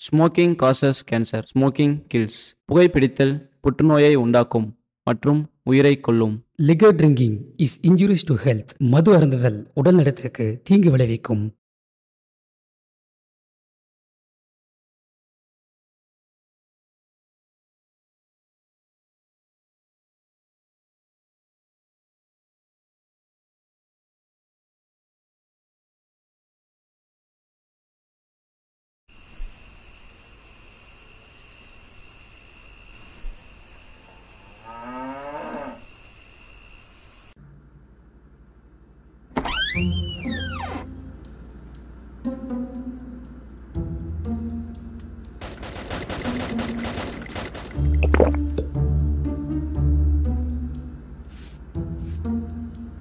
Smoking causes cancer. Smoking kills. புகைப்பிடித்தல் புற்றுநோயை உண்டாக்கும் மற்றும் உயிரை கொல்லும். Liquor drinking is injurious to health. மது அருந்துதல் உடல் நலத்திற்கு தீங்கு விளைவிக்கும்.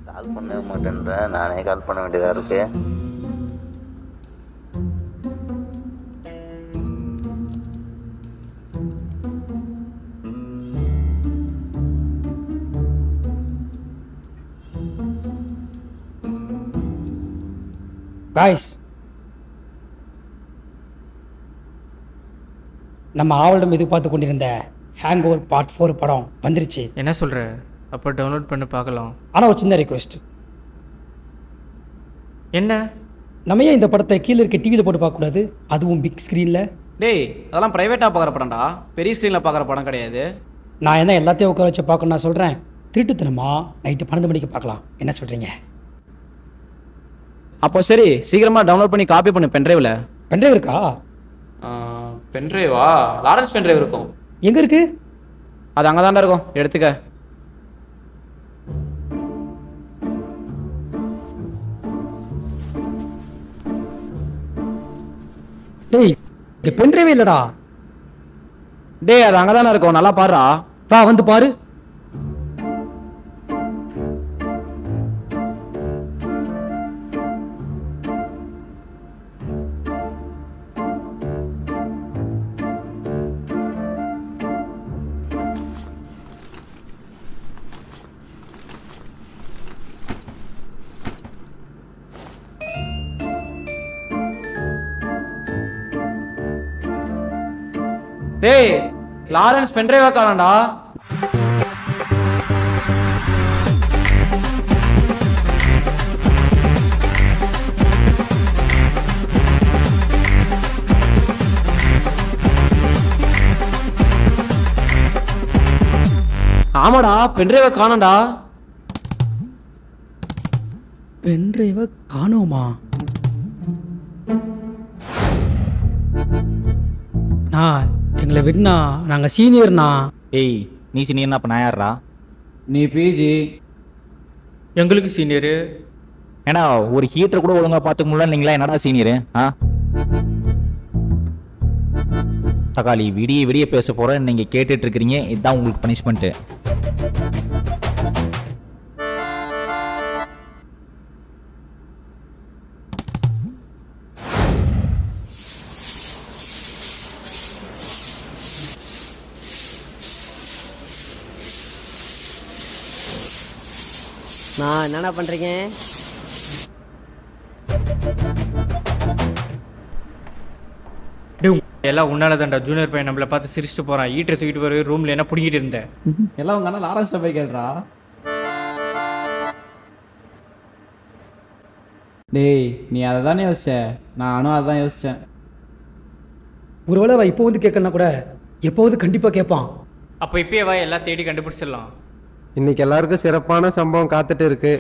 கால் பண்ண மாட்டேன்ற, நானே கால் பண்ண வேண்டியதாக இருக்கு. காய்ஸ், நம்ம ஆவலிடம் எதிர்பார்த்து கொண்டிருந்த ஹேங் ஓவர் பார்ட் 4 படம் வந்துருச்சு. என்ன சொல்கிற? அப்போ டவுன்லோட் பண்ணி பார்க்கலாம். ஆனால் ஒரு சின்ன ரெக்வெஸ்ட். என்ன? நம்ம ஏன் இந்த படத்தை கீழே இருக்க டிவியில் போட்டு பார்க்கக்கூடாது, அதுவும் பிக் ஸ்க்ரீனில்? டேய், அதெல்லாம் ப்ரைவேட்டாக பார்க்குற படம்டா, பெரிய ஸ்க்ரீனில் பார்க்குற படம் கிடையாது. நான் என்ன எல்லாத்தையும் உட்கார வச்சு பார்க்கணும் நான் சொல்கிறேன். திருட்டுத்தனமா நைட்டு 12 மணிக்கு பார்க்கலாம். என்ன சொல்கிறீங்க? அப்போ சரி, சீக்கிரமாக டவுன்லோட் பண்ணி காப்பி பண்ணு பென்ட்ரைவில். பென்ட்ரைவ் இருக்கா? பென்ட்ரைவா? லாரன்ஸ் பென்ட்ரைவ் இருக்கும். எங்கே இருக்கு? அது அங்கே தாண்டா இருக்கும், எடுத்துக்க. டேய், இங்கே பென்ட்ரைவே இல்லைடா. டேய், அது அங்கே தானே இருக்கும், நல்லா பாடுறா. வா வந்து பாரு. டேய், லாரன்ஸ் பென்ட்ரைவா காணோம்டா. ஆமாடா, பென்ட்ரைவா காணோம்டா. பென்ட்ரைவை காணோமா? நான் எங்களை விட்னா நாங்கள் சீனியர்னா. ஏய், நீ சீனியர்னா அப்போ நான் யாரா? நீ பிஜி. எங்களுக்கு சீனியரு. ஏன்னா ஒரு ஹீட்டர் கூட ஒழுங்கா பார்த்துக்க முடியல, நீங்களா என்னடா சீனியரு? தக்காளி, விடிய விடிய பேச போகிறேன் நீங்கள் கேட்டுட்டு இருக்கிறீங்க. இதுதான் உங்களுக்கு பனிஷ்மெண்ட்டு. நான் என்னடா பண்ணுறீங்க? எல்லாம் உன்னால தான்டா. ஜூனியர் பையன் நம்மளை பார்த்து சிரிச்சுட்டு போகிறான். ஈட்டரை தூக்கிட்டு வர ரூமில் என்ன பிடிக்கிட்டு இருந்தேன். எல்லாம் உங்க அண்ணா லாரன்ஸ்ட போய் கேள்றா. டேய், நீ அதை தானே யோசிச்ச, நானும் அதான் யோசித்தேன். ஒருவேளை அவள் இப்போ வந்து கேட்கலனா கூட எப்போவது கண்டிப்பாக கேட்பான். அப்போ இப்பயே வா, எல்லாம் தேடி கண்டுபிடிச்சிடலாம். இன்னைக்கு எல்லாருக்கும் சிறப்பான சம்பவம் காத்துட்டு இருக்கு.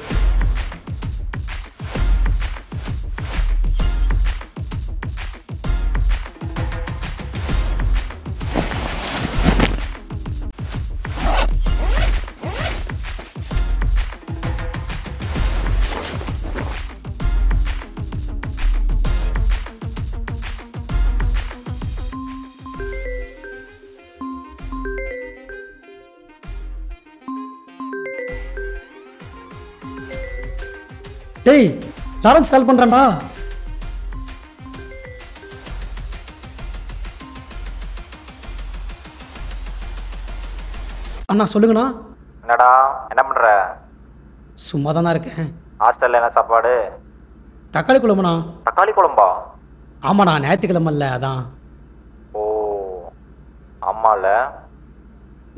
டேய், லாரன்ஸ் கால் பண்ணுறான்டா. அண்ணா சொல்லுங்கண்ணா. என்னடா என்ன பண்ற? சும்மா தானே இருக்கேன். ஹாஸ்டல்ல என்ன சாப்பாடு? தக்காளி குழம்புண்ணா. தக்காளி குழம்பா? ஆமாண்ணா, ஞாயிற்றுக்கிழமை இல்லை அதான். ஆமாம்ல.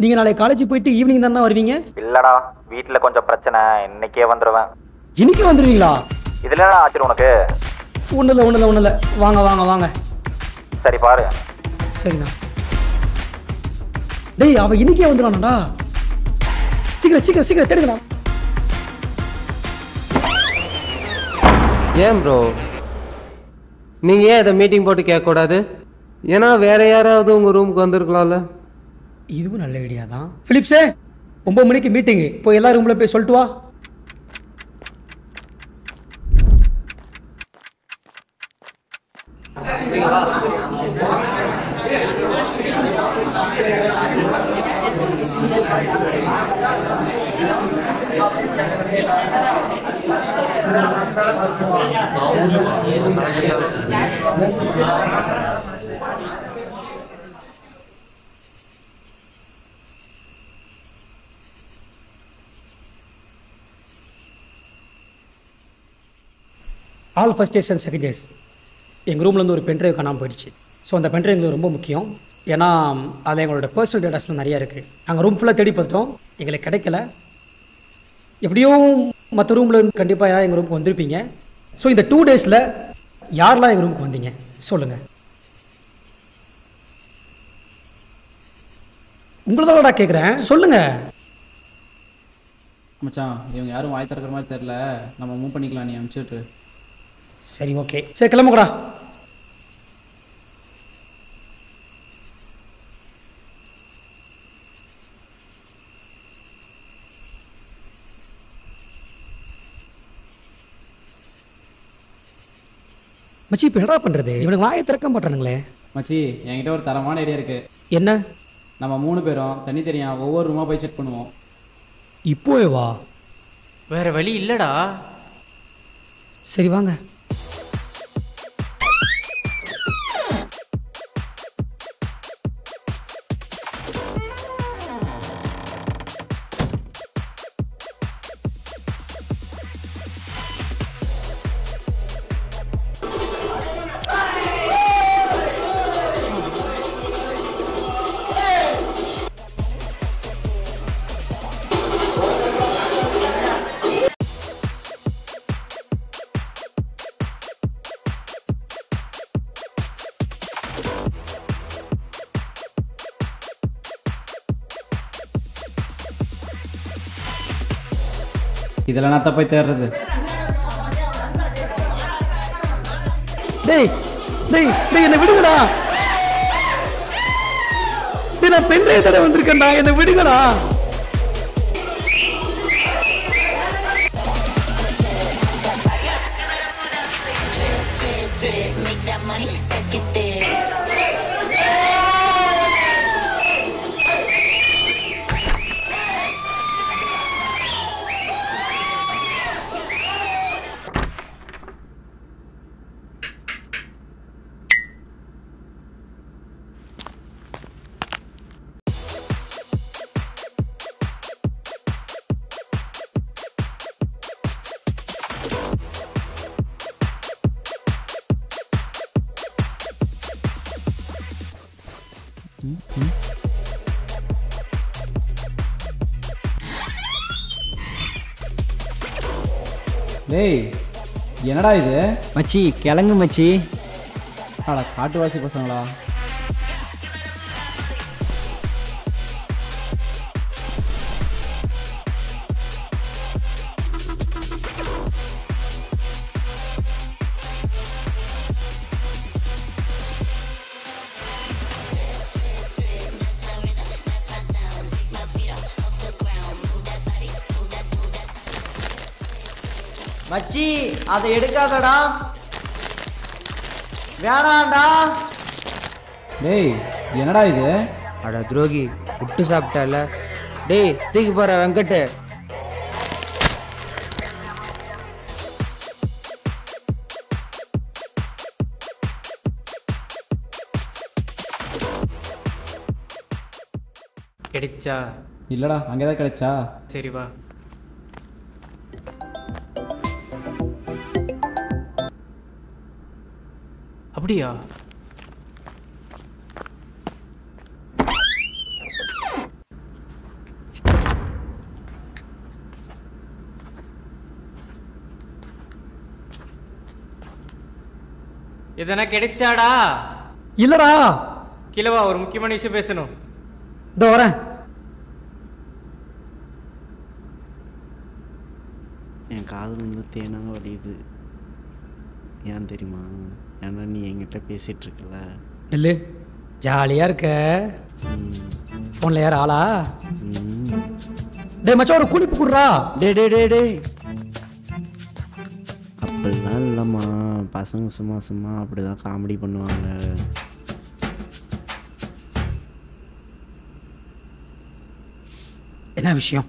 நீங்கள் நாளைக்கு காலேஜ் போயிட்டு ஈவினிங் தானே வருவீங்க? இல்லடா, வீட்டில் கொஞ்சம் பிரச்சனை, இன்னைக்கே வந்துடுவேன். இன்னைக்கு வந்துடுவீங்களா? இதில் என்ன ஆச்சு உனக்கு? ஒன்றும் இல்லை. வாங்க வாங்க வாங்க. சரி பாரு. சரிண்ணா. டேய், அவன் இன்னைக்கே வந்துடுவானாடா. சீக்கிரம் தேடுங்கண்ணா. ஏன் ப்ரோ நீங்கள் ஏன் இதை மீட்டிங் போட்டு கேட்கக்கூடாது? ஏன்னா வேற யாராவது உங்கள் ரூமுக்கு வந்திருக்கலாம்ல. இதுவும் நல்ல ஐடியா தான். பிலிப்ஸே, 9 மணிக்கு மீட்டிங்கு, போய் எல்லா ரூம்ல போய் சொல்லிட்டு வா. All first days and second days எங்கள் ரூம்லேருந்து ஒரு பென்ட்ரைவ் காணாமல் போயிடுச்சு. ஸோ அந்த பென்ட்ரைவ் எங்களுக்கு ரொம்ப முக்கியம். ஏன்னா அதில் எங்களோட பர்சனல் டேட்டாஸ்லாம் நிறையா இருக்குது. நாங்கள் ரூம் ஃபுல்லாக தேடி பார்த்தோம், எங்களுக்கு கிடைக்கல. எப்படியும் மற்ற ரூமில் இருந்து கண்டிப்பாக யாராவது எங்கள் ரூமுக்கு வந்திருப்பீங்க. ஸோ இந்த 2 டேஸில் யாரெல்லாம் எங்கள் ரூமுக்கு வந்தீங்க சொல்லுங்கள். உங்களை தானடா கேட்குறேன், சொல்லுங்கள். மச்சான், இவங்க யாரும் வாய் திறக்கிற மாதிரி தெரில, நம்ம மூவ் பண்ணிக்கலாம், நீ அனுப்பிச்சுட்டு. சரி, ஓகே. சரி, கிளம்புக்கடா. மச்சி, இப்போ என்னடா பண்ணுறது? இவனுக்கு வாயை திறக்க மாட்டானுங்களே. மச்சி, என்கிட்ட ஒரு தரமான ஐடியா இருக்குது. என்ன? நம்ம 3 பேரும் தனித்தனியாக ஒவ்வொரு ரூமாக போய் செக் பண்ணுவோம். இப்போவே வா. வேற வழி இல்லடா. சரி வாங்க. இதெல்லாம் நான் போய் தேடுறது. டேய் டேய் டேய், என்ன விடுங்கடா. டேய், நான் பென்ட்ரைவ் தடவை வந்திருக்கேன்டா, என்ன விடுங்கடா. டேய், என்னடா இது? மச்சி, கிளங்கு மச்சி. அட காட்டுவாசி பசங்களா. மச்சி, அதை எடுக்காதடா, வேணாண்டா. டேய், என்னடா இது? அட துரோகி, விட்டு சாப்பிட்டல. டேய், தூக்கி போற வெங்கட்டு. கிடைச்சா? இல்லடா, அங்கேதான் கிடைச்சா. சரி வா. அப்படியா? எதனா கிடைச்சாடா? இல்லைடா. கீழவா, ஒரு முக்கியமான விஷயம் பேசணும். இதோ வரேன். என் காதல் வந்து தேனாக வடியுது. ஏன் தெரியுமா? ஏன்னா நீ என்கிட்ட பேசிகிட்டு இருக்கல. இல்லை, ஜாலியாக இருக்க. ஃபோனில் யார் ஆளா? டே மச்சான், ஒரு குளிப்பு குடுறா. டே அப்படிலாம் இல்லைம்மா. பசங்க சும்மா சும்மா அப்படிதான் காமெடி பண்ணுவாங்க. என்ன விஷயம்?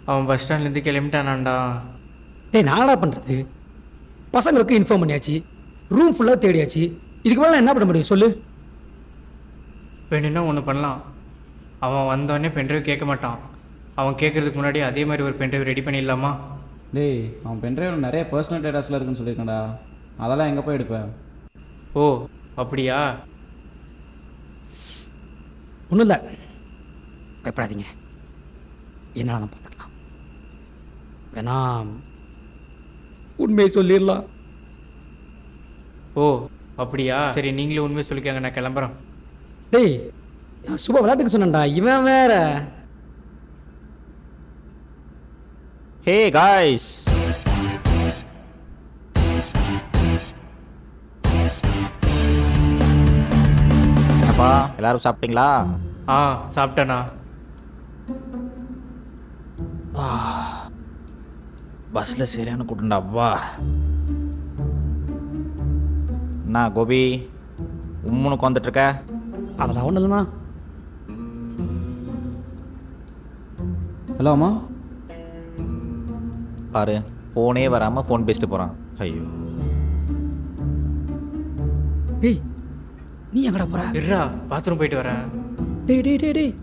அவன் பஸ் ஸ்டாண்ட்லேருந்து கிளம்பிட்டானான்டா. டேய், நானடா பண்ணுறது? பசங்களுக்கு இன்ஃபார்ம் பண்ணியாச்சு, ரூம் ஃபுல்லாக தேடியாச்சு. இதுக்கு மேலே என்ன பண்ண முடியும் சொல்லு? வேணும்னா ஒன்று பண்ணலாம். அவன் வந்தோடனே பென்ட்ரைவ் கேட்க மாட்டான். அவன் கேட்குறதுக்கு முன்னாடி அதே மாதிரி ஒரு பென்ட்ரைவ் ரெடி பண்ணிடலாமா? டேய், அவன் பென்ட்ரைவில் நிறைய பர்சனல் டேட்டாஸ்லாம் இருக்குன்னு சொல்லியிருக்கேன்டா. அதெல்லாம் எங்கே போய் எடுப்பேன்? ஓ அப்படியா? ஒன்றும் இல்லை, பயப்படாதீங்க. என்னால் தான் பார்த்துக்கலாம். வேணா உண்மையை சொல்லிடலாம். ஓ அப்படியா? சரி, நீங்களே உண்மையை சொல்லிக்காங்க, நான் கிளம்புறேன். டேய், நான் சும்மா விளையாட்டுக்கு சொன்னேன்டா, இவன் வேற. ஹே காய்ஸ், அப்பா எல்லாரும் சாப்பிட்டீங்களா? ஆ சாப்பிட்டேண்ணா. பஸ்ஸில் சரியான கூட்டம்டா. வா என்ன கோபி உம்முனுக்கு வந்துட்டுருக்க? அதெல்லாம் ஒன்றும் இல்லைண்ணா. ஹலோ அம்மா. பாரு, ஃபோனே வராமல் ஃபோன் பேசிட்டு போகிறான். ஐயோ. டேய், நீ எங்கடா போற? இருடா, பாத்ரூம் போயிட்டு வரேன். டேய் டேய் டேய் டேய்,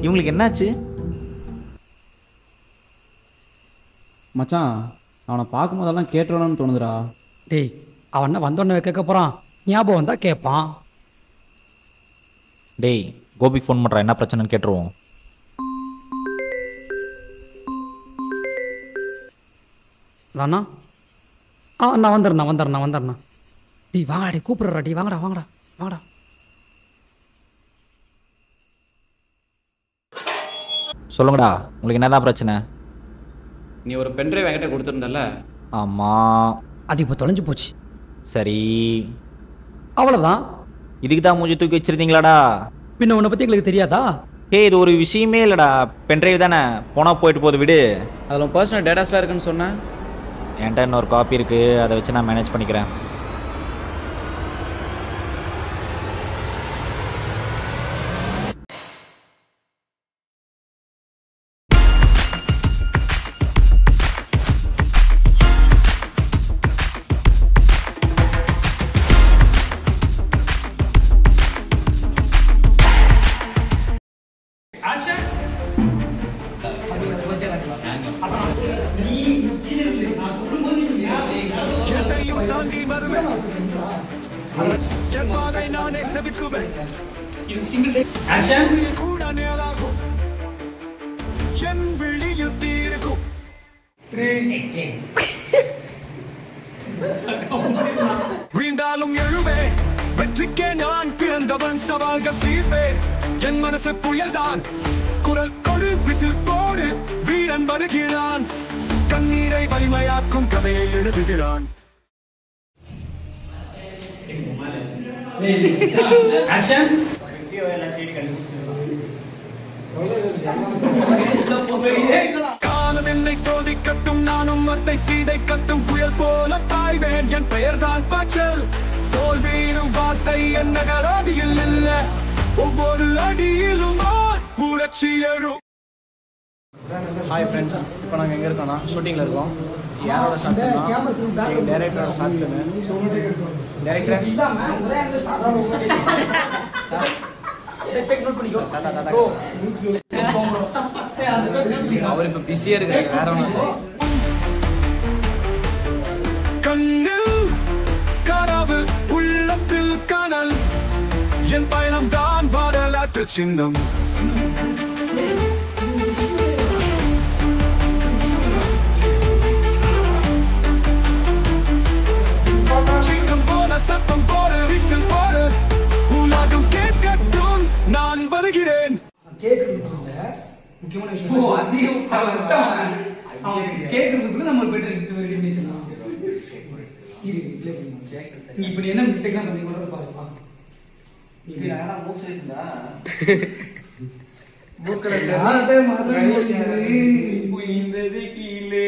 இவங்களுக்கு என்னாச்சு? மச்சான், அவனை பார்க்கும்போதெல்லாம் கேட்டுறணும்னு தோணுதுடா. டேய், அவன் என்ன வந்தோடனே கேட்க போகிறான்? ஞாபகம் வந்தால் கேட்பான். டேய், கோபிக்கு ஃபோன் பண்ணுறா, என்ன பிரச்சனைன்னு கேட்டுருவோம். அண்ணா, நான் வந்துடுறேண்ணா. டேய் வாங்கடா, டேய் கூப்பிட்றா. டேய் வாங்கடா. சொல்லுங்கடா, உங்களுக்கு என்னதான் பிரச்சனை? நீ ஒரு பென்ட்ரைவ் என்கிட்ட கொடுத்துருந்தல? ஆமாம். அது இப்போ தொலைஞ்சு போச்சு. சரி, அவ்வளோதான். இதுக்கு தான் மூஞ்சி தூக்கி வச்சிருந்தீங்களாடா? பின்ன உன்னை பற்றி எங்களுக்கு தெரியாதா? ஏய், இது ஒரு விஷயமே இல்லைடா. பென்ட்ரைவ் தானே, போனால் போயிட்டு போகுது, விடு. அதில் பர்சனல் டேட்டாஸ்லாம் இருக்குன்னு சொன்னேன். என்கிட்ட இன்னொரு காப்பி இருக்குது, அதை வச்சு நான் மேனேஜ் பண்ணிக்கிறேன். வீண்டாலும் எழுவே, வெற்றிக்கே நான் பிறந்தவன், சவால்கள் சீர்வேன், என் மனசு புயல்தான், குரல் கொடு விசில் போடு, வீரன் வருகிறான், கண்ணீரை வலிமையாக்கும் கதையை எழுதுகிறான். காலம் என்னை சோதிக்கட்டும், நானும் அதை சீதை கட்டும், புயல் போல பாய்வேன், என் பெயர்தான் பாய்ச்சல், தோல்வியிலும் வார்த்தை என்ன கராதியில் இல்ல, ஒவ்வொரு அடியிலும் புரட்சி எழும். ஹாய் ஃப்ரெண்ட்ஸ், இப்போ நாங்கள் எங்கே இருக்கோம்னா ஷூட்டிங்கில் இருக்கோம். யாரோட ஷார்ட் ஃபிலிம்னா எங்கள் டைரக்டரோட ஷார்ட் ஃபிலிமு. டைரக்டர் அவர் இப்போ பிஸியாக இருக்காரு, வேற ஒன்றும். கண்ணில் கனவு, உள்ளத்தில் கனல், மாற்று சின்னம். சிங்கம் போல சத்தம் போல விசில் போல உலகம் கேட்கட்டும், நான் வருகிறேன். கேட்கறதுக்குள்ள முக்கியமான விஷயம் கேட்கறதுக்குள்ள நம்ம இப்ப என்ன மிஸ்டேக்னா பண்ணி கொண்டு பாருப்பா. கீழே